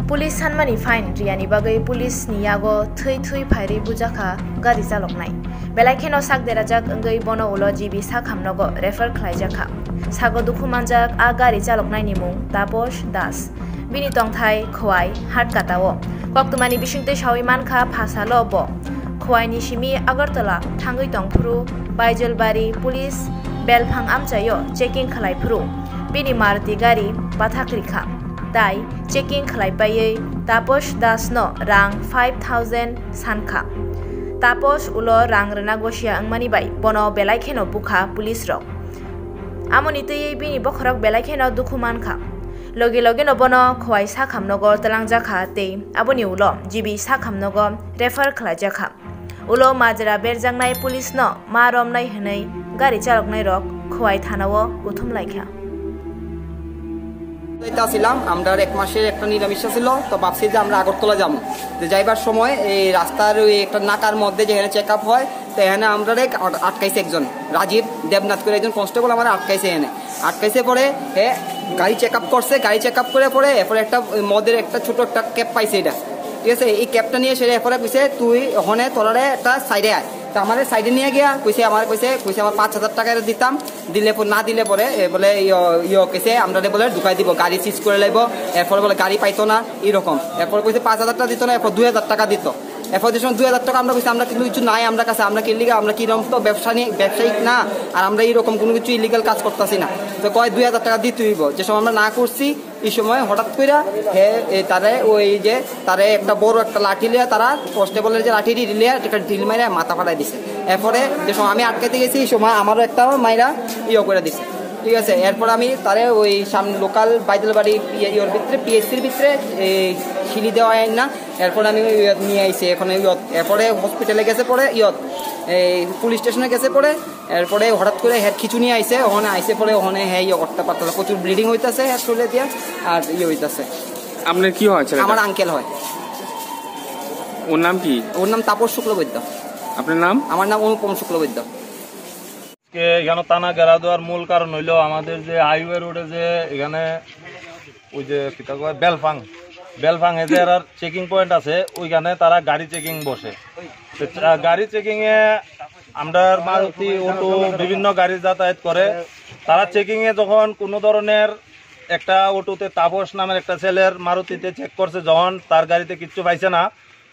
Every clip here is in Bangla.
पुलिस सानमानि फाइन रियानि बागै पुलिस नि यागो थै थै फाइरि बुजाखा गारि चालकनाय बेलाइखेनो सागदेराजाक ओंगै बनो उलो जिबि साखामनगो रेफार खालायजाखा सागो दुखुमानजाक आ गारि चालकनायनि मुं तापस दास बिनि तंथाय खवाय हाटकाटाओ कक्तमानि बिसिंतै सावै मानखा फासालो ब खवायनि सिमि आगरतला थांगै तंफुरु बायजलबारि पुलिस बेलफां आमचायो चेकिं खालायफुरु बिनि मारुति गारि बाथाख्रिखा ताई चेकिं खालायबायै तापस दास नो रां 5000 सानखा तापस उलो रां रना गसिया अंगमानि बाय बनो बेलाइखेनो बुखा पुलिस रक आमनि तयै बिनि बखरक बेलाइखेनो दुखुमानखा लगे लगे नो बनो खवाय साखामनगो तलांजाखा ते आबनि उलो जिबि साखामनगो रेफार खालायजाखा उलो माजरा बेरजांनाय पुलिस नो मा रमनाय हनै गारि चालकनाय रक खवाय थानाओ गुथुम लायखा আমরা এক মাসের একটা নিরামিষা ছিল তো ভাবছি যে আমরা আগরতলা যাবো তো যাইবার সময় এই রাস্তার ওই একটা নাকার মধ্যে যেখানে চেক আপ হয় তো এখানে আমরা আটকাইছে একজন রাজীব দেবনাথ করে একজন কনস্টেবল আমার আটকাইছে পরে গাড়ি চেক আপ করছে গাড়ি চেক আপ করে পরে এরপরে একটা মদের একটা ছোট একটা ক্যাপ পাইছে এটা ঠিক আছে এই ক্যাপটা নিয়ে সেটা এরপরে কইছে তুই ওখানে তোলারে একটা সাইডে আয় তো আমাদের সাইডে নিয়ে গিয়া কইছে আমার 5000 টাকা দিতাম দিলে না দিলে পরে বলে কেছে আমরা বলে ঢুকাই দিব গাড়ি সিজ করে লাইব এরপরে বলে গাড়ি পাইতো না এরকম এরপর কইছে 5000 টাকা দিত না এরপর 2000 টাকা দিত এরপর যখন 2000 টাকা আমরা কইছি আমরা কিন্তু কিছু নাই আমরা কাছে আমরা কি লিগা আমরা কি রকম তো ব্যবসায়িক না আর আমরা এইরকম কোনো কিছু ইলিগাল কাজ করতেছি না তো কয় 2000 টাকা দিতে হইব যে সময় আমরা না করছি এই সময় হঠাৎ করে তারে ওই যে তারে একটা বড় একটা লাঠি লিয়া তারা কনস্টেবলের যে লাঠি লিয়া একটা ঢিল মাইরা মাথা ফাটাই দিছে এরপরে যে সময় আমি আটকাইতে গেছি এই সময় আমারও একটা মাইরা করে দিছে ঠিক আছে এরপর আমি তারে ওই সামনে লোকাল বাইদলবাড়ি ইয়ের ভিতরে পিএসসির ভিতরে শিলি দেওয়া হয় না এরপর আমি নিয়ে আইছি এখন এরপরে হসপিটালে গেছে পরে এই পুলিশ স্টেশনে গেছে পরে এরপরে হঠাৎ করে হেড খিচু নিয়ে আইছে ওখানে আইসে পরে ওখানে করতে পারতেছে প্রচুর ব্লিডিং হইতেছে হেড শরীরে দিয়া আর হইতেছে আপনার কি হয়েছে আমার আঙ্কেল হয় ওর নাম কি ওর নাম তাপস শুক্লবৈদ্য আপনার নাম আমার নাম অনুপম শুক্লবৈদ্য এখানে টানা ঘেরা দেওয়ার মূল কারণ হইলো আমাদের যে হাইওয়ে রোডে যে এখানে ওই যে বেলফাং এ যে চেকিং পয়েন্ট আছে ওইখানে তারা গাড়ি চেকিং বসে গাড়ি চেকিং এ আমরা মারুতি অটো বিভিন্ন গাড়ি যাতায়াত করে তারা চেকিং এ যখন কোনো ধরনের একটা অটোতে তাপস নামের একটা ছেলের মারুতিতে চেক করছে যখন তার গাড়িতে কিচ্ছু পাইছে না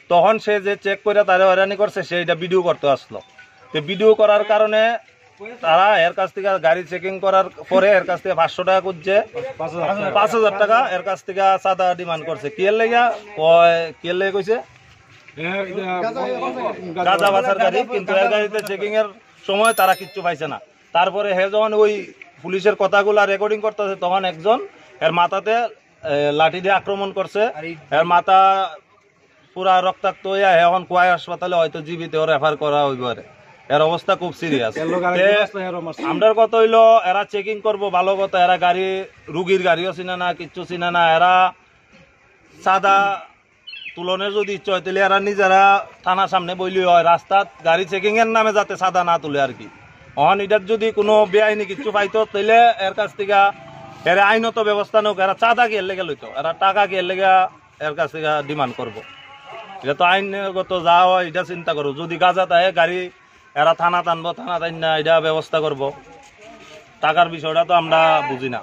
তখন সে যে চেক করে তারা হয়রানি করছে সেইটা ভিডিও করতে আসলো তো ভিডিও করার কারণে তারা এর কাছ থেকে গাড়ি চেকিং করার পরে এর কাছ থেকে 500 টাকা করছে 5000 টাকা এর কাছ থেকে চাঁদা ডিমান্ড করছে কিয়ের লেগে কইছে গাঁজা বাছার গাড়ি কিন্তু এর গাড়িতে চেকিং এর সময় তারা কিচ্ছু পাইছে না তারপরে হে যখন ওই পুলিশের কথাগুলা রেকর্ডিং করতেছে তখন একজন এর মাথাতে লাঠি দিয়ে আক্রমণ করছে এর মাথা পুরা রক্তাক্ত হইয়া এখন কোয়াই হাসপাতালে হয়তো জীবিত রেফার করা হইব এর অবস্থা খুব সিরিয়াস আমরার কথা হইলো এরা চেকিং করবো ভালো কথা এরা গাড়ি রুগীর গাড়িও চিনে না কিচ্ছু চিনে না এরা সাদা তুলনের যদি ইচ্ছা হয় তাহলে এরা নিজেরা থানার সামনে বইলি হয় রাস্তাত গাড়ি চেকিং এর নামে যাতে সাদা না তুলে আর কি অহন এটার যদি কোনো বেআইনি কিছু পাইতো তাহলে এর কাছ থেকে এরা আইনত ব্যবস্থা নোক এরা চাঁদা কি এর লেগে লইতো এরা টাকা কি এর লেগে এর কাছ থেকে ডিমান্ড করবো এটা তো আইনগত যা হয় এটা চিন্তা করবো যদি গাঁজা থাকে গাড়ি এরা থানা টানবো থানা টান না এটা ব্যবস্থা করবো টাকার বিষয়টা তো আমরা বুঝি না।